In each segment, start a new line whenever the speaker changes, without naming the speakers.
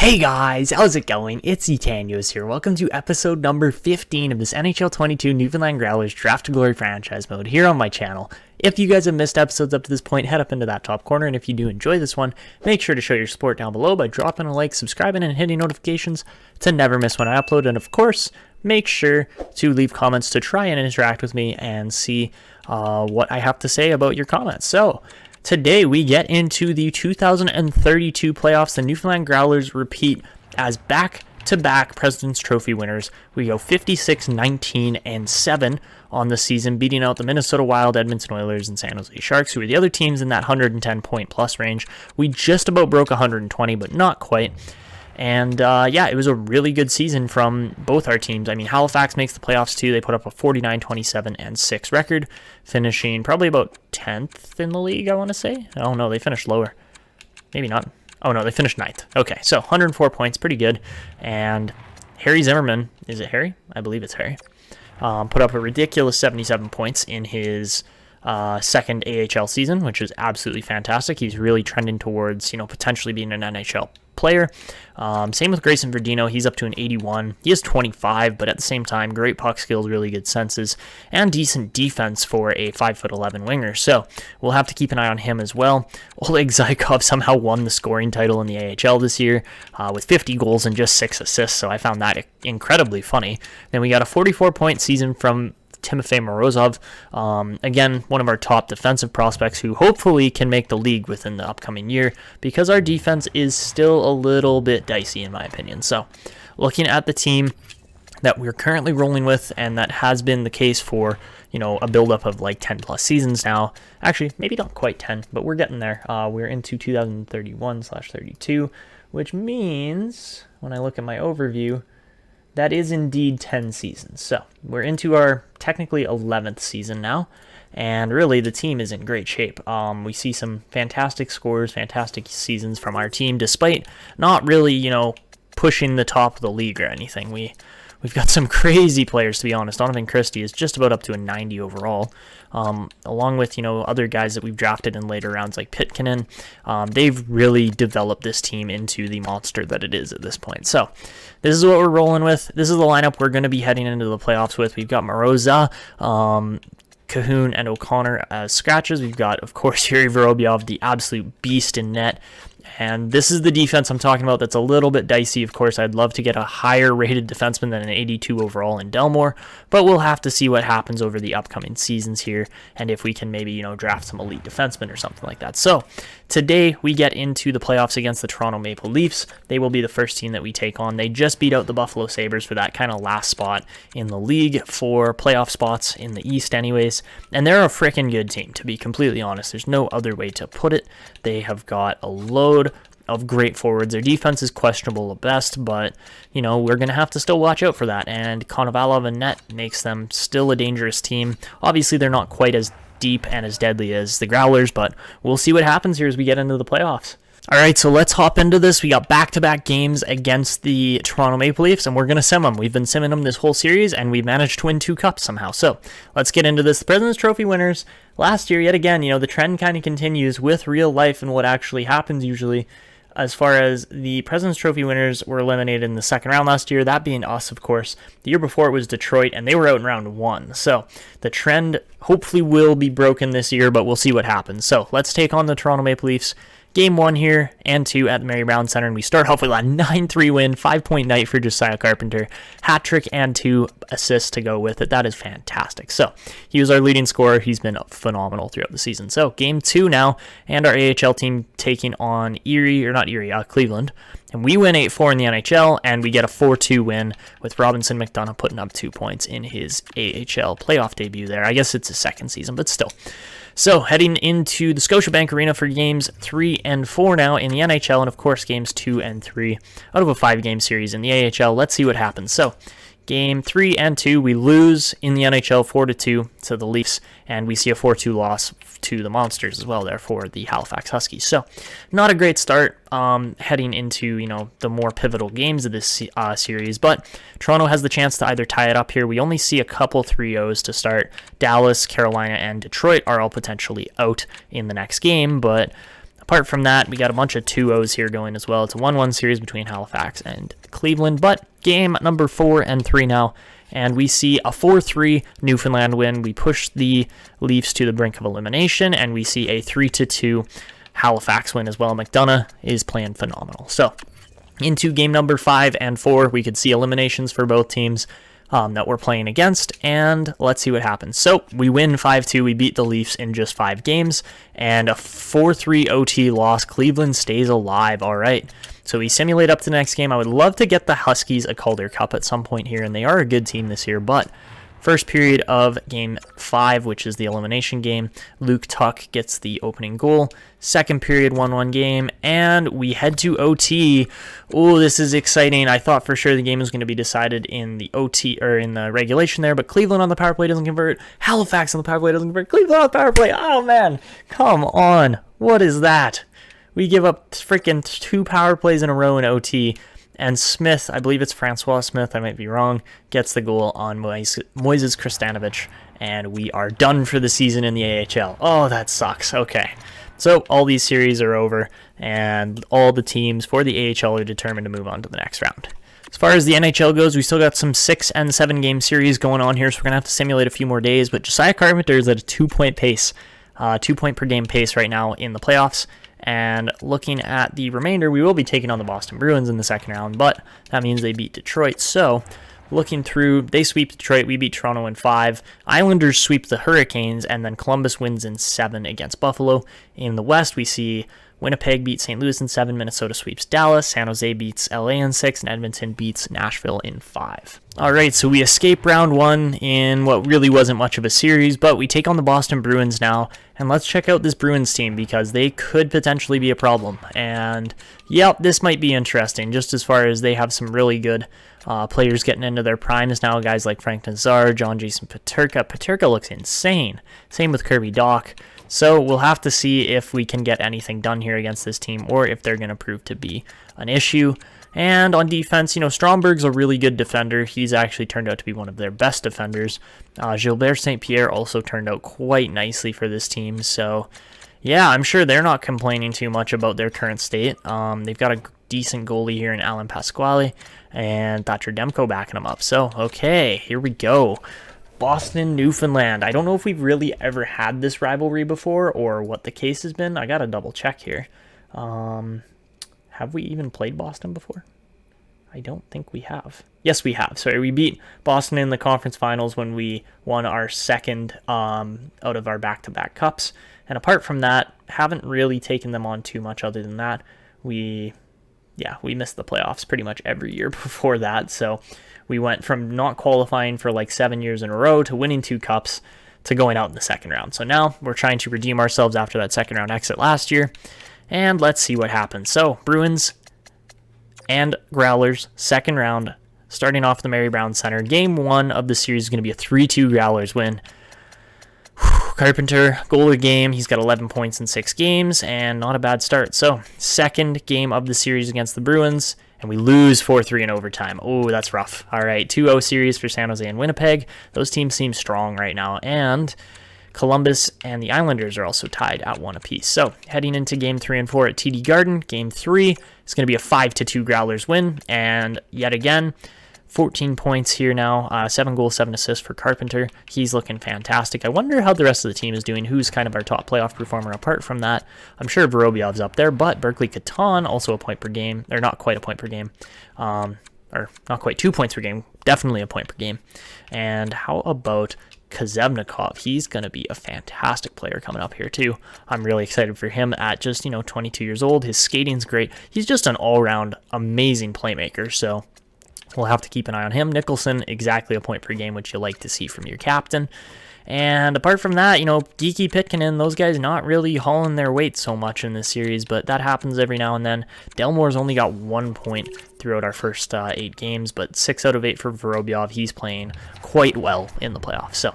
Hey guys, how's it going? It's Etanios here. Welcome to episode number 15 of this NHL 22 Newfoundland Growlers Draft to Glory franchise mode here on my channel. If you guys have missed episodes up to this point, head up into that top corner, and if you do enjoy this one, make sure to show your support down below by dropping a like, subscribing, and hitting notifications to never miss when I upload. And of course, make sure to leave comments to try and interact with me and see what I have to say about your comments. So, today we get into the 2032 playoffs. The Newfoundland Growlers repeat as back-to-back President's Trophy winners. We go 56-19-7 on the season, beating out the Minnesota Wild, Edmonton Oilers, and San Jose Sharks, who are the other teams in that 110-point-plus range. We just about broke 120, but not quite. And yeah, it was a really good season from both our teams. I mean, Halifax makes the playoffs too. They put up a 49-27-6 record, finishing probably about 10th in the league, I want to say. Oh no, they finished lower. Maybe not. Oh no, they finished 9th. Okay, so 104 points, pretty good. And Harry Zimmerman, is it Harry? I believe it's Harry. Put up a ridiculous 77 points in his second AHL season, which is absolutely fantastic. He's really trending towards, potentially being an NHL player. Same with Grayson Verdino. He's up to an 81. He is 25, but at the same time, great puck skills, really good senses, and decent defense for a 5'11" winger. So we'll have to keep an eye on him as well. Oleg Zykov somehow won the scoring title in the AHL this year with 50 goals and just 6 assists, so I found that incredibly funny. Then we got a 44-point season from Timofey Morozov, again, one of our top defensive prospects who hopefully can make the league within the upcoming year because our defense is still a little bit dicey in my opinion. So looking at the team that we're currently rolling with, and that has been the case for, a buildup of like 10 plus seasons now. Actually, maybe not quite 10, but we're getting there. We're into 2031/32, which means when I look at my overview, that is indeed 10 seasons. So we're into our technically 11th season now, and really the team is in great shape. We see some fantastic scores, fantastic seasons from our team, despite not really, pushing the top of the league or anything. We've got some crazy players, to be honest. Donovan Christie is just about up to a 90 overall, along with, other guys that we've drafted in later rounds like Pitkanen. They've really developed this team into the monster that it is at this point. So this is what we're rolling with. This is the lineup we're going to be heading into the playoffs with. We've got Moroza, Kahun, and O'Connor as scratches. We've got, of course, Yuri Vorobyov, the absolute beast in net. And this is the defense I'm talking about that's a little bit dicey. Of course, I'd love to get a higher rated defenseman than an 82 overall in Delmore, but we'll have to see what happens over the upcoming seasons here, and if we can maybe, draft some elite defensemen or something like that. So today we get into the playoffs against the Toronto Maple Leafs. They will be the first team that we take on. They just beat out the Buffalo Sabres for that kind of last spot in the league for playoff spots in the East anyways, and they're a freaking good team, to be completely honest. There's no other way to put it. They have got a load of great forwards. Their defense is questionable at best, but we're going to have to still watch out for that, and Konovalov and net makes them still a dangerous team. Obviously they're not quite as deep and as deadly as the Growlers, but we'll see what happens here as we get into the playoffs. Alright, so let's hop into this. We got back-to-back games against the Toronto Maple Leafs, and we're going to sim them. We've been simming them this whole series, and we've managed to win 2 cups somehow. So let's get into this. The President's Trophy winners last year, yet again, the trend kind of continues with real life and what actually happens usually. As far as the President's Trophy winners were eliminated in the second round last year, that being us, of course. The year before it was Detroit, and they were out in round 1. So the trend hopefully will be broken this year, but we'll see what happens. So let's take on the Toronto Maple Leafs. Game 1 here and 2 at the Mary Brown Center, and we start off with a 9-3 win, 5-point night for Josiah Carpenter. Hat trick and 2 assists to go with it. That is fantastic. So he was our leading scorer. He's been phenomenal throughout the season. So game 2 now, and our AHL team taking on Cleveland. And we win 8-4 in the NHL, and we get a 4-2 win with Robinson McDonough putting up 2 points in his AHL playoff debut there. I guess it's his second season, but still. So heading into the Scotiabank Arena for games 3 and 4 now in the NHL, and of course games 2 and 3 out of a 5-game series in the AHL. Let's see what happens. So game 3 and 2, we lose in the NHL 4-2 to the Leafs, and we see a 4-2 loss to the Monsters as well there for the Halifax Huskies. So not a great start heading into, the more pivotal games of this series, but Toronto has the chance to either tie it up here. We only see a couple 3-0s to start. Dallas, Carolina, and Detroit are all potentially out in the next game, but Apart from that, we got a bunch of 2-0s here going as well. It's a 1-1 series between Halifax and Cleveland, but game number 4 and 3 now, and we see a 4-3 Newfoundland win. We push the Leafs to the brink of elimination, and we see a 3-2 Halifax win as well. McDonough is playing phenomenal. So into game number 5 and 4, we could see eliminations for both teams that we're playing against, and let's see what happens. So we win 5-2. We beat the Leafs in just 5 games, and a 4-3 OT loss. Cleveland stays alive. All right. So we simulate up to the next game. I would love to get the Huskies a Calder Cup at some point here, and they are a good team this year, but first period of game 5, which is the elimination game, Luke Tuck gets the opening goal. Second period, 1-1 game, and we head to OT. Oh, this is exciting. I thought for sure the game was going to be decided in the OT, or in the regulation there, but Cleveland on the power play doesn't convert. Halifax on the power play doesn't convert. Cleveland on the power play. Oh, man. Come on. What is that? We give up freaking 2 power plays in a row in OT. And Smith, I believe it's Francois Smith, I might be wrong, gets the goal on Moises Kristanovic, and we are done for the season in the AHL. Oh, that sucks. Okay. So all these series are over, and all the teams for the AHL are determined to move on to the next round. As far as the NHL goes, we still got some 6 and 7 game series going on here, so we're going to have to simulate a few more days, but Josiah Carpenter is at a 2-point pace, 2-point per game pace right now in the playoffs. And looking at the remainder, we will be taking on the Boston Bruins in the second round, but that means they beat Detroit. So looking through, they sweep Detroit, we beat Toronto in 5. Islanders sweep the Hurricanes, and then Columbus wins in 7 against Buffalo. In the West, we see Winnipeg beats St. Louis in 7, Minnesota sweeps Dallas, San Jose beats LA in 6, and Edmonton beats Nashville in 5. All right, so we escape round 1 in what really wasn't much of a series, but we take on the Boston Bruins now, and let's check out this Bruins team because they could potentially be a problem. And yep, this might be interesting, just as far as they have some really good players getting into their primes now, guys like Frank Nazar, John Jason Peterka. Peterka looks insane. Same with Kirby Dach. So we'll have to see if we can get anything done here against this team or if they're going to prove to be an issue. And on defense, Stromberg's a really good defender. He's actually turned out to be one of their best defenders. Gilbert St. Pierre also turned out quite nicely for this team. So, yeah, I'm sure they're not complaining too much about their current state. They've got a decent goalie here in Alan Pasquale and Thatcher Demko backing them up. So, okay, here we go. Boston, Newfoundland. I don't know if we've really ever had this rivalry before or what the case has been. I got to double check here. Have we even played Boston before? I don't think we have. Yes, we have. Sorry, we beat Boston in the conference finals when we won our second out of our back-to-back cups. And apart from that, haven't really taken them on too much other than that. We missed the playoffs pretty much every year before that. So we went from not qualifying for like 7 years in a row to winning 2 cups to going out in the second round. So now we're trying to redeem ourselves after that second round exit last year. And let's see what happens. So Bruins and Growlers, second round, starting off the Mary Brown Center. Game 1 of the series is going to be a 3-2 Growlers win. Carpenter, goal of the game. He's got 11 points in 6 games, and not a bad start. So, second game of the series against the Bruins, and we lose 4-3 in overtime. Oh, that's rough. All right, 2-0 series for San Jose and Winnipeg. Those teams seem strong right now, and Columbus and the Islanders are also tied at 1 apiece. So, heading into Game 3 and 4 at TD Garden, Game 3 is going to be a 5-2 Growlers win, and yet again, 14 points here now, 7 goals, 7 assists for Carpenter. He's looking fantastic. I wonder how the rest of the team is doing. Who's kind of our top playoff performer apart from that? I'm sure Vorobyov's up there, but Berkly Catton, also a point per game, or not quite a point per game, or not quite 2 points per game, definitely a point per game. And how about Kazevnikov? He's going to be a fantastic player coming up here too. I'm really excited for him at just, 22 years old. His skating's great. He's just an all-around amazing playmaker, so we'll have to keep an eye on him. Nicholson, exactly a point per game, which you like to see from your captain. And apart from that, Geekie, Pitkanen, those guys not really hauling their weight so much in this series, but that happens every now and then. Delmore's only got 1 point throughout our first 8 games, but 6 out of 8 for Vorobyov. He's playing quite well in the playoffs. So,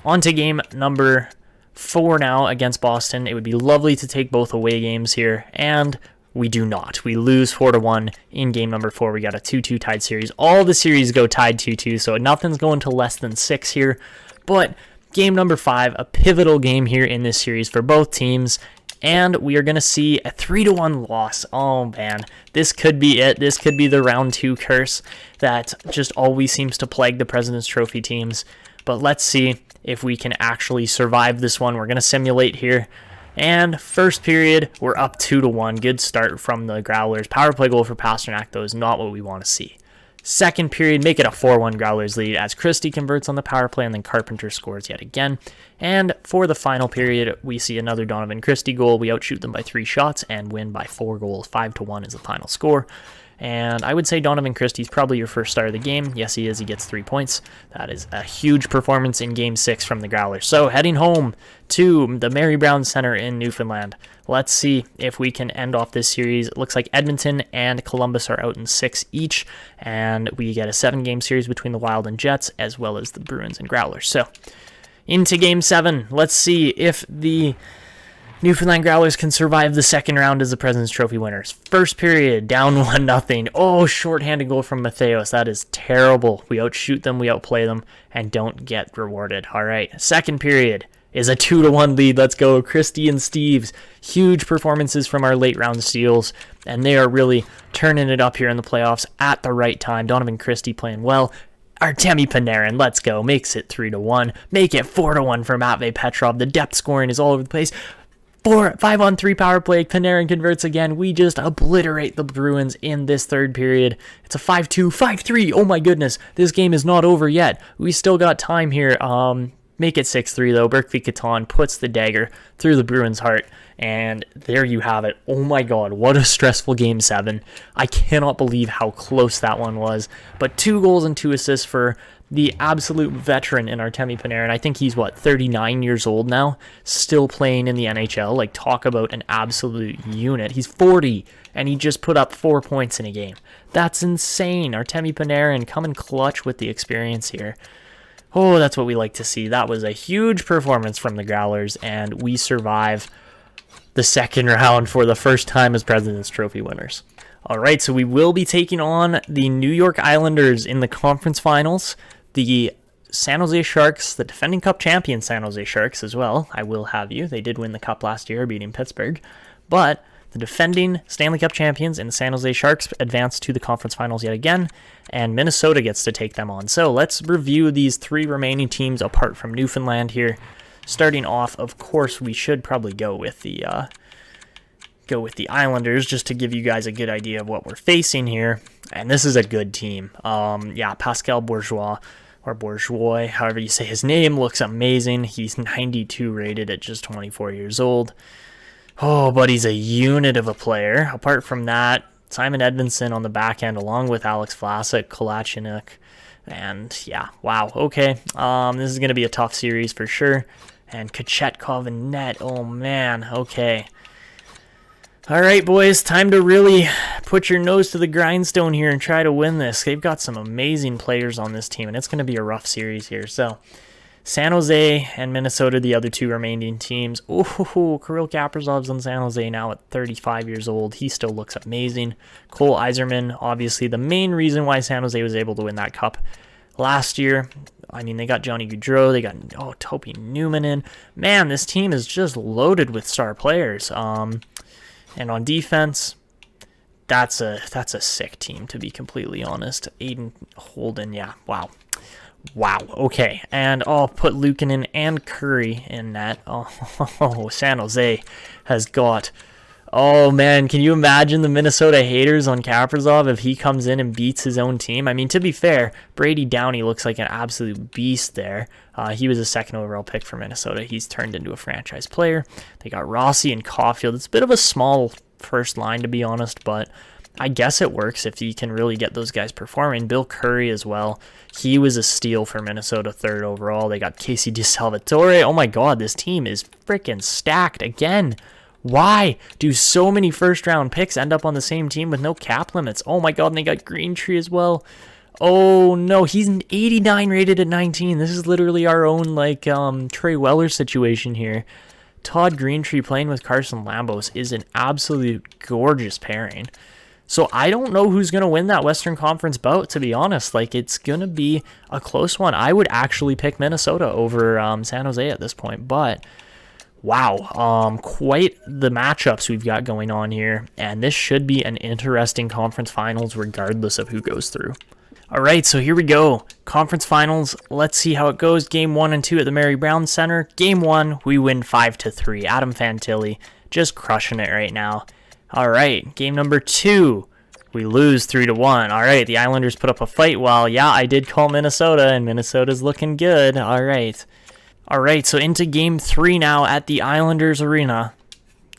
on to game number 4 now against Boston. It would be lovely to take both away games here, and we do not. We lose 4-1 in game number 4. We got a 2-2 tied series. All the series go tied 2-2, so nothing's going to less than 6 here. But game number 5, a pivotal game here in this series for both teams. and we are going to see a 3-1 loss. Oh man, this could be it. This could be the round 2 curse that just always seems to plague the President's Trophy teams. But let's see if we can actually survive this one. We're going to simulate here. And first period, we're up 2-1. Good start from the Growlers. Power play goal for Pasternak, though, is not what we want to see. Second period, make it a 4-1 Growlers lead as Christie converts on the power play and then Carpenter scores yet again. And for the final period, we see another Donovan Christie goal. We outshoot them by 3 shots and win by 4 goals. 5-1 is the final score. And I would say Donovan Christie's probably your first star of the game. Yes, he is. He gets 3 points. That is a huge performance in Game 6 from the Growlers. So heading home to the Mary Brown Center in Newfoundland. Let's see if we can end off this series. It looks like Edmonton and Columbus are out in 6 each. And we get a 7-game series between the Wild and Jets, as well as the Bruins and Growlers. So into Game 7. Let's see if the Newfoundland Growlers can survive the second round as the President's Trophy winners. First period, down 1-0. Oh, shorthanded goal from Matheos. That is terrible. We outshoot them, we outplay them, and don't get rewarded. All right, second period is a 2-1 lead. Let's go. Christie and Steves. Huge performances from our late round steals, and they are really turning it up here in the playoffs at the right time. Donovan Christie playing well. Artemi Panarin, let's go. Makes it 3-1. Make it 4-1 for Matvei Petrov. The depth scoring is all over the place. 5-on-3 power play. Panarin converts again. We just obliterate the Bruins in this third period. It's a 5-2, 5-3. Oh my goodness. This game is not over yet. We still got time here. Make it 6-3 though. Berkly Catton puts the dagger through the Bruins' heart. And there you have it. Oh my god, what a stressful Game 7. I cannot believe how close that one was. But 2 goals and 2 assists for the absolute veteran in Artemi Panarin. I think he's, 39 years old now? Still playing in the NHL. Like, talk about an absolute unit. He's 40, and he just put up 4 points in a game. That's insane. Artemi Panarin coming clutch with the experience here. Oh, that's what we like to see. That was a huge performance from the Growlers, and we survive the second round for the first time as President's Trophy winners. All right, so we will be taking on the New York Islanders in the conference finals. The San Jose Sharks, the defending Cup champion San Jose Sharks as well, I will have you. They did win the Cup last year, beating Pittsburgh. But the defending Stanley Cup champions and the San Jose Sharks advance to the conference finals yet again, and Minnesota gets to take them on. So let's review these 3 remaining teams apart from Newfoundland here. Starting off, of course, we should probably go with the Islanders just to give you guys a good idea of what we're facing here. And this is a good team. Pascal Bourgeois, or Bourgeois, however you say his name, looks amazing. He's 92 rated at just 24 years old. Oh, but he's a unit of a player. Apart from that, Simon Edmondson on the back end, along with Alex Vlasic, Kolachinik, and yeah, wow, okay. This is going to be a tough series for sure. And Kochetkov and net, oh man, okay. All right, boys, time to really put your nose to the grindstone here and try to win this. They've got some amazing players on this team, and it's going to be a rough series here. So, San Jose and Minnesota, the other 2 remaining teams. Ooh, Kirill Kaprizov's on San Jose now at 35 years old. He still looks amazing. Cole Yzerman, obviously the main reason why San Jose was able to win that cup last year. I mean, they got Johnny Gaudreau, they got Topi Newman in. Man, this team is just loaded with star players. And on defense, that's a sick team, to be completely honest. Aiden Holden, yeah, wow. Wow, okay. And I'll put Luukkonen and Curry in net. Oh, San Jose has got... Oh, man, can you imagine the Minnesota haters on Kaprizov if he comes in and beats his own team? I mean, to be fair, Brady Downey looks like an absolute beast there. He was a 2nd overall pick for Minnesota. He's turned into a franchise player. They got Rossi and Caulfield. It's a bit of a small first line, to be honest, but I guess it works if you can really get those guys performing. Bill Curry as well. He was a steal for Minnesota, 3rd overall. They got Casey DeSalvatore. Oh, my God, this team is freaking stacked again. Why do so many first-round picks end up on the same team with no cap limits? Oh my god, and they got Greentree as well. Oh no, he's an 89 rated at 19. This is literally our own, Trey Weller situation here. Todd Greentree playing with Carson Lambos is an absolute gorgeous pairing. So I don't know who's going to win that Western Conference bout, to be honest. It's going to be a close one. I would actually pick Minnesota over San Jose at this point, but... Wow, quite the matchups we've got going on here, and this should be an interesting conference finals regardless of who goes through. All right, so here we go. Conference finals. Let's see how it goes. Game 1 and 2 at the Mary Brown Center. Game 1, we win 5-3. Adam Fantilli just crushing it right now. All right, game number 2, we lose 3-1. All right, the Islanders put up a fight. Well, yeah, I did call Minnesota, and Minnesota's looking good. All right. All right, so into Game 3 now at the Islanders Arena.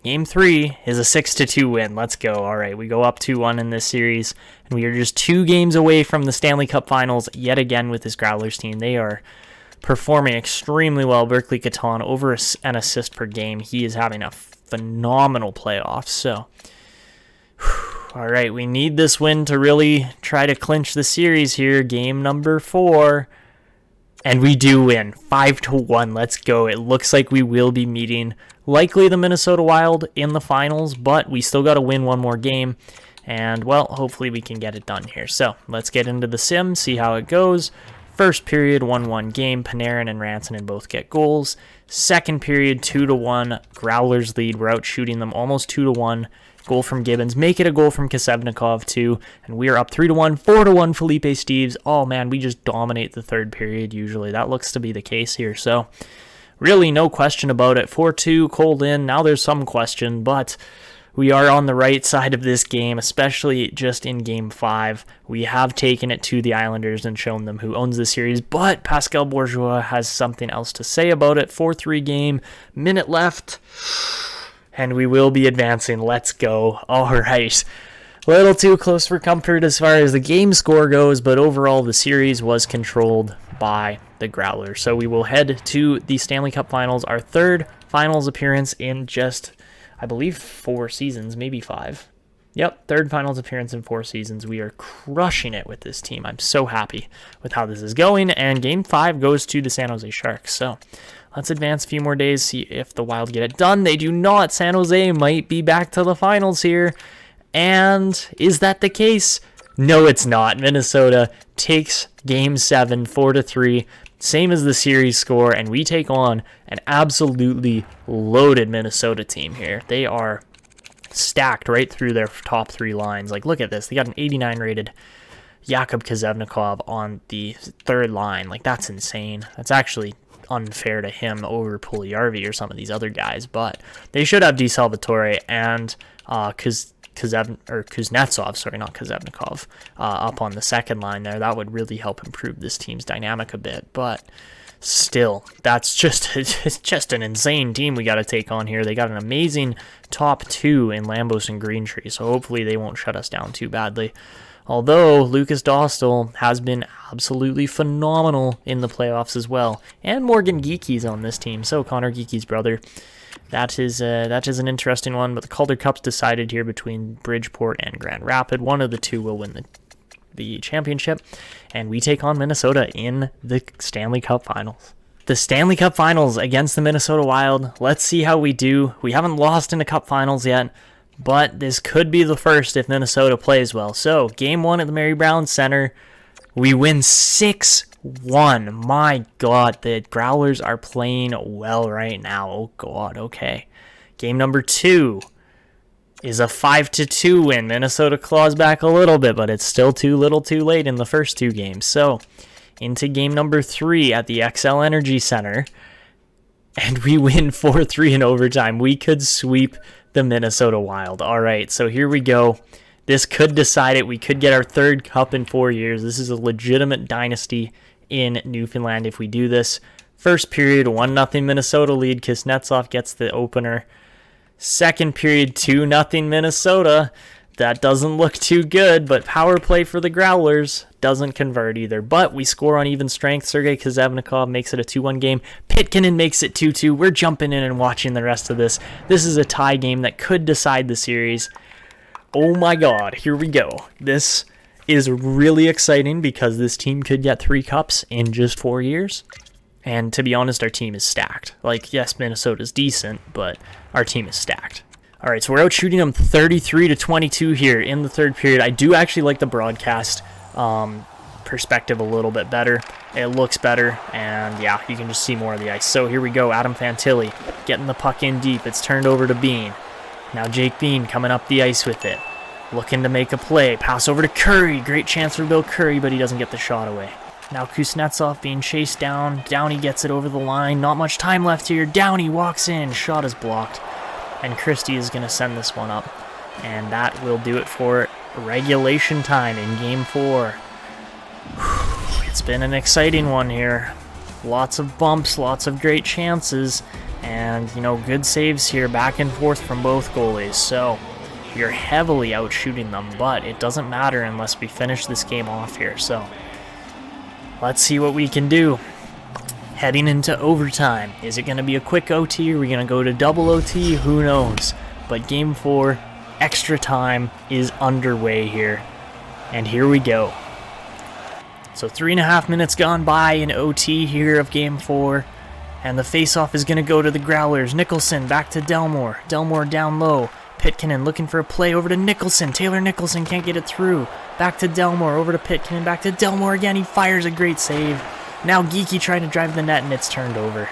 Game 3 is a 6-2 win. Let's go. All right, we go up 2-1 in this series, and we are just 2 games away from the Stanley Cup Finals yet again with this Growlers team. They are performing extremely well. Berkly Catton, over an assist per game. He is having a phenomenal playoff. So, all right, we need this win to really try to clinch the series here. Game number 4. And we do win, 5-1. Let's go. It looks like we will be meeting likely the Minnesota Wild in the finals, but we still got to win one more game. And, well, hopefully we can get it done here. So let's get into the sim, see how it goes. First period, 1-1 game. Panarin and Rantanen both get goals. Second period, 2-1. Growlers lead. We're out shooting them almost 2-1. Goal from Gibbons. Make it a goal from Kasevnikov, too. And we are up 3-1, 4-1 Philippe Steves. Oh, man, we just dominate the third period usually. That looks to be the case here. So, really, no question about it. 4-2, cold in. Now there's some question, but we are on the right side of this game, especially just in Game 5. We have taken it to the Islanders and shown them who owns the series, but Pascal Bourgeois has something else to say about it. 4-3 game, minute left. And we will be advancing. Let's go. All right. A little too close for comfort as far as the game score goes, but overall the series was controlled by the Growlers. So we will head to the Stanley Cup Finals, our third finals appearance in just, I believe, 4 seasons, maybe 5. Yep, third finals appearance in 4 seasons. We are crushing it with this team. I'm so happy with how this is going. And Game 5 goes to the San Jose Sharks. So let's advance a few more days, see if the Wild get it done. They do not. San Jose might be back to the finals here. And is that the case? No, it's not. Minnesota takes Game 7, 4-3. Same as the series score, and we take on an absolutely loaded Minnesota team here. They are stacked right through their top 3 lines. Like, look at this. They got an 89 rated Jakub Kasevnikov on the third line. Like, that's insane. That's actually unfair to him over Puljujarvi or some of these other guys, but they should have DeSalvatore and Kuznetsov, sorry, not Kasevnikov, up on the second line there. That would really help improve this team's dynamic a bit, but still, that's just it's just an insane team we got to take on here. They got an amazing top 2 in Lambos and Greentree, so hopefully they won't shut us down too badly. Although Lucas Dostal has been absolutely phenomenal in the playoffs as well. And Morgan Geekie's on this team, so Conor Geekie's brother. That is an interesting one, but the Calder Cup's decided here between Bridgeport and Grand Rapids. One of the two will win the championship, and we take on Minnesota in the Stanley Cup Finals. The Stanley Cup Finals against the Minnesota Wild. Let's see how we do. We haven't lost in the Cup Finals yet, but this could be the first if Minnesota plays well. So, Game 1 at the Mary Brown Center, we win 6-1. My God, the Growlers are playing well right now. Oh, God, okay. Game number 2 is a 5-2 win. Minnesota claws back a little bit, but it's still too little too late in the first 2 games. So, into game number 3 at the XL Energy Center, and we win 4-3 in overtime. We could sweep the Minnesota Wild. All right, so here we go. This could decide it. We could get our 3rd cup in 4 years. This is a legitimate dynasty in Newfoundland if we do this. First period, 1-0 Minnesota lead. Kuznetsov gets the opener. Second period, 2-0 Minnesota. That doesn't look too good, but power play for the Growlers doesn't convert either. But we score on even strength. Sergei Kasevnikov makes it a 2-1 game. Pitkanen makes it 2-2. We're jumping in and watching the rest of this. This is a tie game that could decide the series. Oh my God, here we go. This is really exciting because this team could get 3 cups in just 4 years. And to be honest, our team is stacked. Like, yes, Minnesota's decent, but our team is stacked. All right, so we're out shooting them 33-22 here in the 3rd period. I do actually like the broadcast perspective a little bit better. It looks better, and yeah, you can just see more of the ice. So here we go, Adam Fantilli getting the puck in deep. It's turned over to Bean. Now Jake Bean coming up the ice with it, looking to make a play. Pass over to Curry. Great chance for Bill Curry, but he doesn't get the shot away. Now Kuznetsov being chased down. Downey gets it over the line. Not much time left here. Downey walks in. Shot is blocked. And Christie is going to send this one up. And that will do it for regulation time in Game 4. It's been an exciting one here. Lots of bumps, lots of great chances, and, you know, good saves here back and forth from both goalies. So you're heavily outshooting them, but it doesn't matter unless we finish this game off here. So let's see what we can do. Heading into overtime. Is it going to be a quick OT? Are we going to go to double OT? Who knows? But Game 4, extra time is underway here. And here we go. So 3.5 minutes gone by in OT here of Game 4. And the faceoff is going to go to the Growlers. Nicholson back to Delmore. Delmore down low. Pitkanen looking for a play over to Nicholson. Taylor Nicholson can't get it through. Back to Delmore, over to Pitkanen, back to Delmore again. He fires a great save. Now Geekie trying to drive the net, and it's turned over.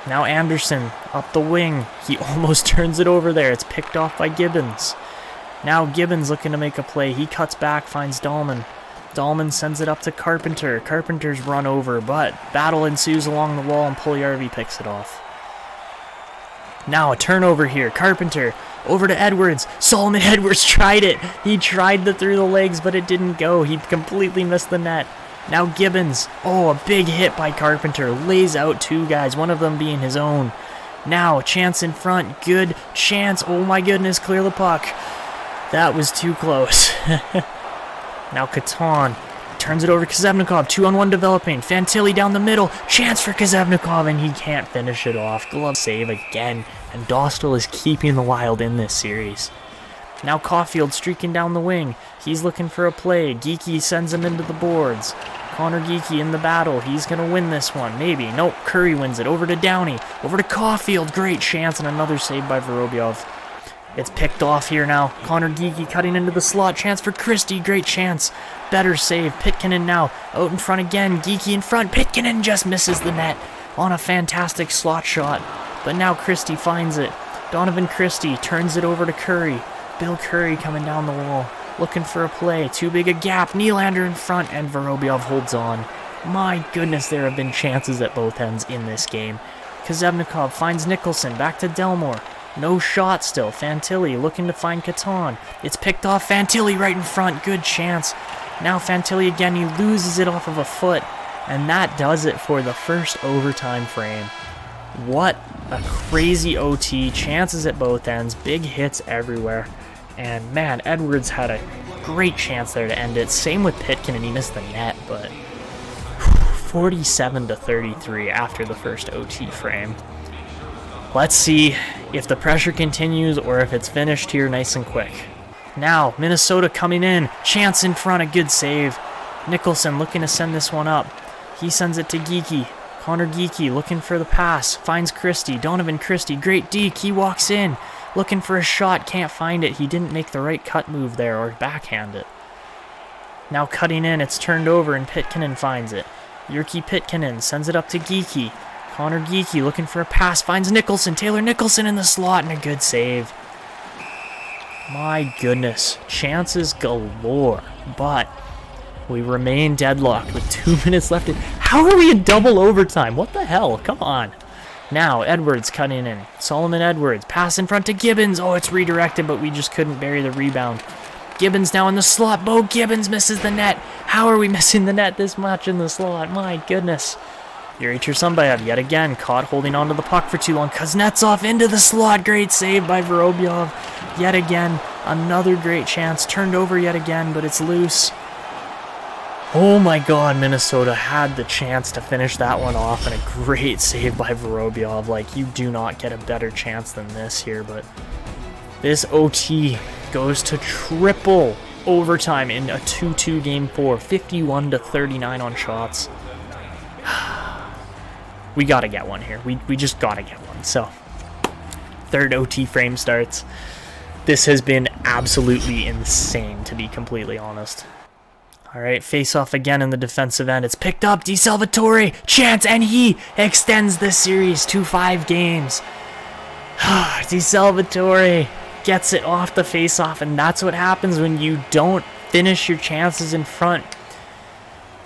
Now Anderson up the wing. He almost turns it over there. It's picked off by Gibbons. Now Gibbons looking to make a play. He cuts back, finds Dahlman. Dahlman sends it up to Carpenter. Carpenter's run over, but battle ensues along the wall, and Puljujärvi picks it off. Now a turnover here. Carpenter over to Edwards. Solomon Edwards tried it. He tried the through the legs, but it didn't go. He completely missed the net. Now Gibbons. Oh, a big hit by Carpenter. Lays out two guys, one of them being his own. Now a chance in front. Good chance. Oh my goodness, clear the puck. That was too close. Now Catton turns it over to Kazevnikov. 2-on-1 developing. Fantilli down the middle. Chance for Kazevnikov, and he can't finish it off. Glove save again. And Dostal is keeping the Wild in this series. Now Caulfield streaking down the wing. He's looking for a play. Geekie sends him into the boards. Connor Geekie in the battle. He's going to win this one. Maybe. Nope. Curry wins it. Over to Downey. Over to Caulfield. Great chance, and another save by Vorobyov. It's picked off here now. Connor Geekie cutting into the slot. Chance for Christie. Great chance. Better save. Pitkanen now out in front again. Geekie in front. Pitkanen just misses the net on a fantastic slot shot. But now Christie finds it. Donovan Christie turns it over to Curry. Bill Curry coming down the wall. Looking for a play. Too big a gap. Nylander in front, and Vorobyov holds on. My goodness, there have been chances at both ends in this game. Kazevnikov finds Nicholson. Back to Delmore. No shot still. Fantilli looking to find Catton. It's picked off. Fantilli right in front. Good chance. Now Fantilli again. He loses it off of a foot. And that does it for the first overtime frame. What a crazy OT. Chances at both ends. Big hits everywhere. And man, Edwards had a great chance there to end it. Same with Pitkin, and he missed the net. But 47-33 after the first OT frame. Let's see if the pressure continues or if it's finished here nice and quick. Now, Minnesota coming in. Chance in front, a good save. Nicholson looking to send this one up. He sends it to Geekie. Connor Geekie looking for the pass. Finds Christie. Donovan Christie, great deke. He walks in. Looking for a shot, can't find it. He didn't make the right cut move there or backhand it. Now cutting in, it's turned over and Pitkanen finds it. Jyrki Pitkanen sends it up to Geekie. Connor Geekie looking for a pass, finds Nicholson. Taylor Nicholson in the slot, and a good save. My goodness, chances galore, but we remain deadlocked with 2 minutes left. How are we in double overtime? What the hell? Come on. Now, Edwards cutting in. Solomon Edwards, pass in front to Gibbons. Oh, it's redirected, but we just couldn't bury the rebound. Gibbons now in the slot. Bo Gibbons misses the net. How are we missing the net this much in the slot? My goodness. Yuri Chersambayev yet again caught holding onto the puck for too long. Kuznetsov into the slot. Great save by Vorobyov. Yet again, another great chance. Turned over yet again, but it's loose. Oh my god, Minnesota had the chance to finish that one off, and a great save by Vorobyov. Like, you do not get a better chance than this here, but this OT goes to triple overtime in a 2-2 Game 4. 51-39 on shots. We gotta get one here. We just gotta get one. So, third OT frame starts. This has been absolutely insane, to be completely honest. All right, face off again in the defensive end. It's picked up. DeSalvatore, chance, and he extends the series to 5 games. DeSalvatore gets it off the face off, and that's what happens when you don't finish your chances in front.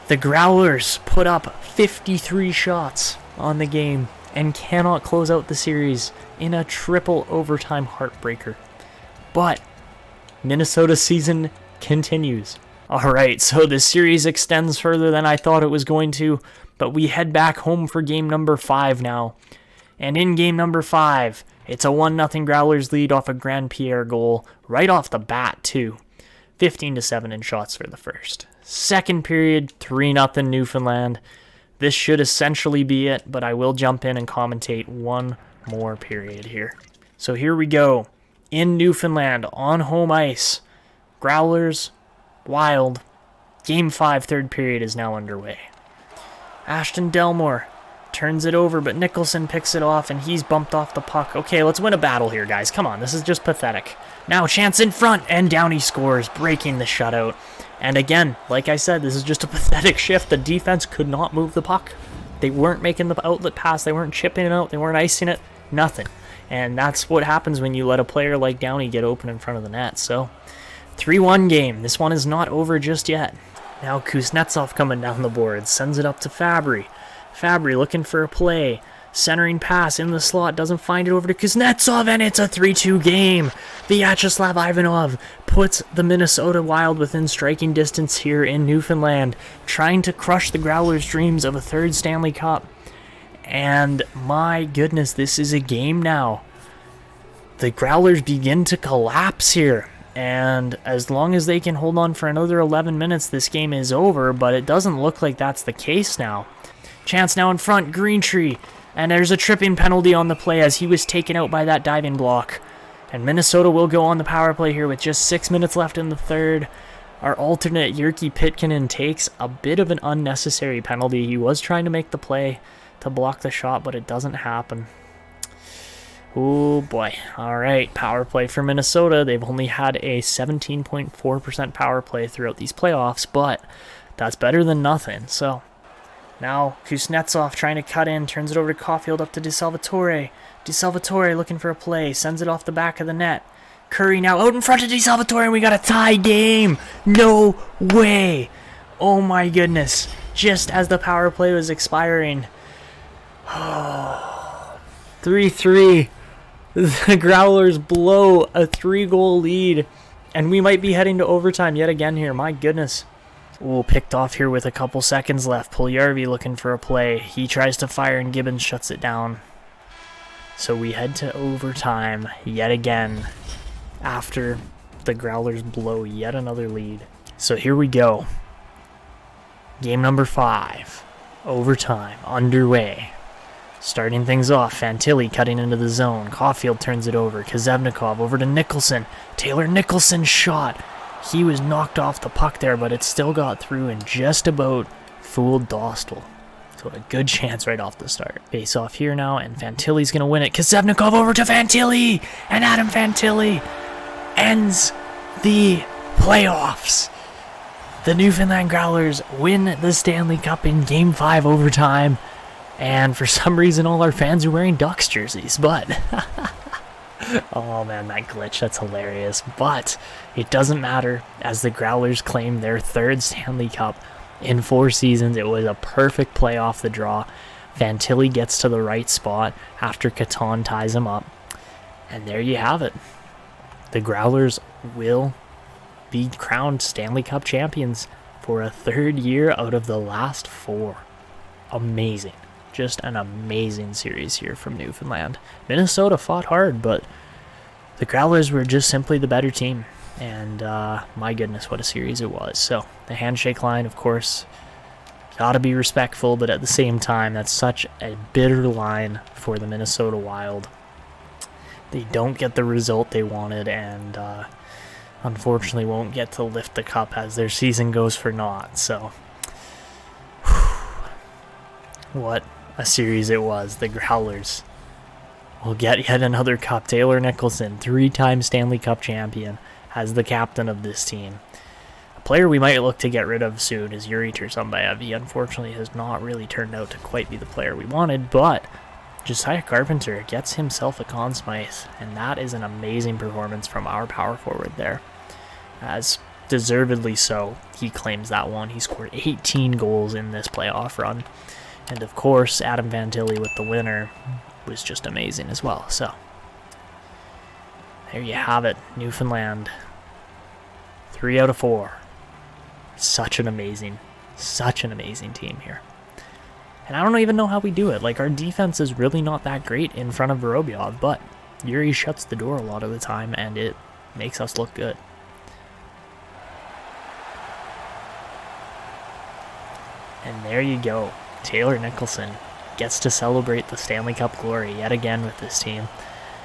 The Growlers put up 53 shots on the game and cannot close out the series in a triple overtime heartbreaker. But Minnesota's season continues. Alright, so the series extends further than I thought it was going to, but we head back home for game number 5 now. And in game number 5, it's a 1-0 Growlers lead off a Grand Pierre goal, right off the bat too. 15-7 in shots for the first. Second period, 3-0 Newfoundland. This should essentially be it, but I will jump in and commentate one more period here. So here we go. In Newfoundland, on home ice, Growlers, Wild. Game 5, third period is now underway. Ashton Delmore turns it over, but Nicholson picks it off, and he's bumped off the puck. Okay, let's win a battle here, guys. Come on, this is just pathetic. Now, chance in front, and Downey scores, breaking the shutout. And again, like I said, this is just a pathetic shift. The defense could not move the puck. They weren't making the outlet pass. They weren't chipping it out. They weren't icing it. Nothing. And that's what happens when you let a player like Downey get open in front of the net. So, 3-1 game. This one is not over just yet. Now Kuznetsov coming down the board. Sends it up to Fabry. Fabry looking for a play. Centering pass in the slot. Doesn't find it over to Kuznetsov. And it's a 3-2 game. Vyacheslav Ivanov puts the Minnesota Wild within striking distance here in Newfoundland. Trying to crush the Growlers' dreams of a third Stanley Cup. And my goodness, this is a game now. The Growlers begin to collapse here. And as long as they can hold on for another 11 minutes, this game is over, but it doesn't look like that's the case now. Chance now in front, Greentree, and there's a tripping penalty on the play as he was taken out by that diving block. And Minnesota will go on the power play here with just 6 minutes left in the third. Our alternate, Jiricek Pitkanen, takes a bit of an unnecessary penalty. He was trying to make the play to block the shot, but it doesn't happen. Oh boy. Alright, power play for Minnesota. They've only had a 17.4% power play throughout these playoffs, but that's better than nothing. So now Kuznetsov trying to cut in, turns it over to Caulfield, up to DeSalvatore. DeSalvatore looking for a play, sends it off the back of the net. Curry now out in front of DeSalvatore, and we got a tie game. No way. Oh my goodness. Just as the power play was expiring. 3-3. The Growlers blow a 3-goal lead, and we might be heading to overtime yet again here. My goodness. Ooh, picked off here with a couple seconds left. Puljujarvi looking for a play. He tries to fire, and Gibbons shuts it down. So we head to overtime yet again after the Growlers blow yet another lead. So here we go. Game number 5. Overtime underway. Starting things off, Fantilli cutting into the zone. Caulfield turns it over. Kazevnikov over to Nicholson. Taylor Nicholson shot. He was knocked off the puck there, but it still got through and just about fooled Dostal. So a good chance right off the start. Face off here now, and Fantilli's going to win it. Kazevnikov over to Fantilli! And Adam Fantilli ends the playoffs. The Newfoundland Growlers win the Stanley Cup in Game 5 overtime. And for some reason, all our fans are wearing Ducks jerseys, but oh man, that glitch, that's hilarious. But it doesn't matter, as the Growlers claim their 3rd Stanley Cup in 4 seasons. It was a perfect play off the draw. Fantilli gets to the right spot after Catton ties him up. And there you have it. The Growlers will be crowned Stanley Cup champions for a 3rd year out of the last 4. Amazing. Just an amazing series here from Newfoundland. Minnesota fought hard, but the Growlers were just simply the better team. And my goodness, what a series it was. So the handshake line, of course, gotta be respectful, but at the same time, that's such a bitter line for the Minnesota Wild. They don't get the result they wanted, and unfortunately won't get to lift the cup as their season goes for naught. So what a series it was. The Growlers will get yet another cup. Taylor Nicholson, 3-time Stanley Cup champion, as the captain of this team. A player we might look to get rid of soon is Yuri Tursumbayev. He unfortunately has not really turned out to quite be the player we wanted, but Josiah Carpenter gets himself a Conn Smythe, and that is an amazing performance from our power forward there. As deservedly so, he claims that one. He scored 18 goals in this playoff run. And of course, Adam Fantilli with the winner was just amazing as well. So, there you have it. Newfoundland, 3 out of 4. Such an amazing team here. And I don't even know how we do it. Like, our defense is really not that great in front of Vorobyov, but Yuri shuts the door a lot of the time, and it makes us look good. And there you go. Taylor Nicholson gets to celebrate the Stanley Cup glory yet again with this team.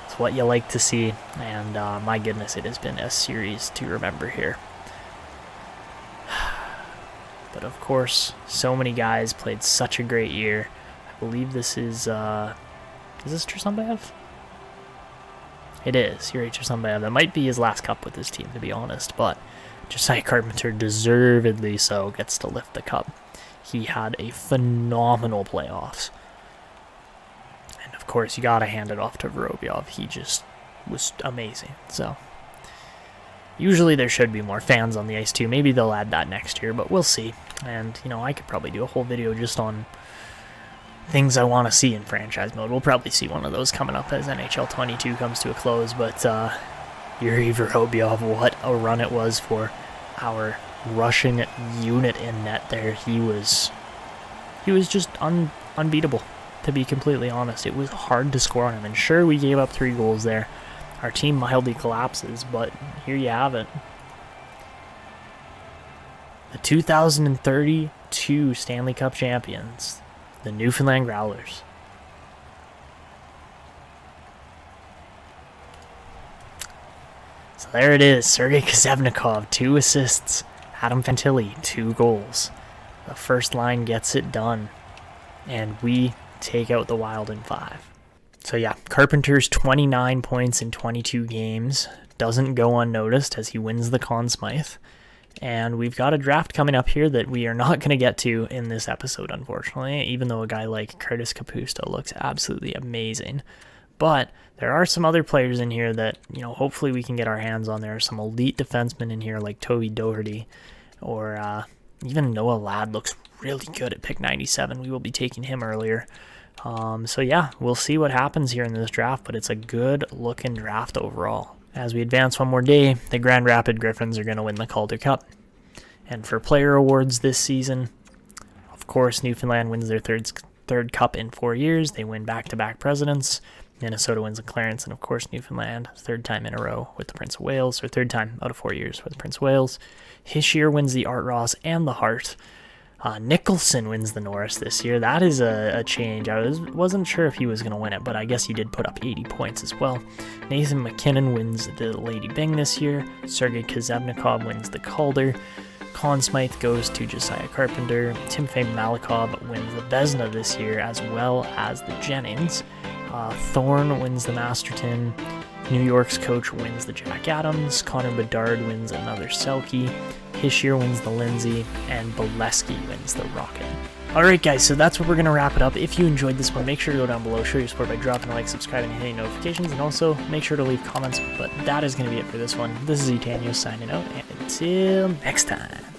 It's what you like to see, and my goodness, it has been a series to remember here. But of course, so many guys played such a great year. I believe this is this Tursumbayev? It is, Yuri Tursumbayev. That might be his last cup with this team, to be honest, but Josiah Carpenter, deservedly so, gets to lift the cup. He had a phenomenal playoffs. And of course, you gotta hand it off to Vorobyov. He just was amazing. So, usually there should be more fans on the ice too. Maybe they'll add that next year, but we'll see. And, you know, I could probably do a whole video just on things I want to see in franchise mode. We'll probably see one of those coming up as NHL 22 comes to a close. But Yuri Vorobyov, what a run it was for our Russian unit in net there. He was just unbeatable, to be completely honest. It was hard to score on him, and sure, we gave up 3 goals there. Our team mildly collapses, but here you have it. The 2032 Stanley Cup champions, the Newfoundland Growlers. So there it is, Sergei Kuzevnikov, 2 assists. Adam Fantilli, 2 goals. The first line gets it done. And we take out the Wild in 5. So yeah, Carpenter's 29 points in 22 games doesn't go unnoticed as he wins the Conn Smythe. And we've got a draft coming up here that we are not going to get to in this episode, unfortunately, even though a guy like Curtis Capusta looks absolutely amazing. But there are some other players in here that, you know, hopefully we can get our hands on. There are some elite defensemen in here like Toby Doherty, or even Noah Ladd looks really good at pick 97. We will be taking him earlier. So yeah, we'll see what happens here in this draft, but it's a good looking draft overall. As we advance one more day, the Grand Rapid Griffins are going to win the Calder Cup. And for player awards this season, of course, Newfoundland wins their third cup in 4 years. They win back-to-back presidents. Minnesota wins the Clarence, and of course Newfoundland, 3rd time in a row with the Prince of Wales, or 3rd time out of 4 years with the Prince of Wales. Hischier wins the Art Ross and the Hart. Nicholson wins the Norris this year. That is a change. I wasn't sure if he was going to win it, but I guess he did put up 80 points as well. Nathan McKinnon wins the Lady Byng this year. Sergei Kuzevnikov wins the Calder. Conn Smythe goes to Josiah Carpenter. Timofey Malikov wins the Vezina this year, as well as the Jennings. Thorne wins the Masterton. New York's coach wins the Jack Adams. Connor Bedard wins another Selke. Hischier wins the Lindsay. And Bolesky wins the Rocket. Alright guys, so that's where we're going to wrap it up. If you enjoyed this one, make sure to go down below, show your support by dropping a like, subscribing, and hitting notifications, and also make sure to leave comments. But that is going to be it for this one. This is Etanio signing out, and until next time.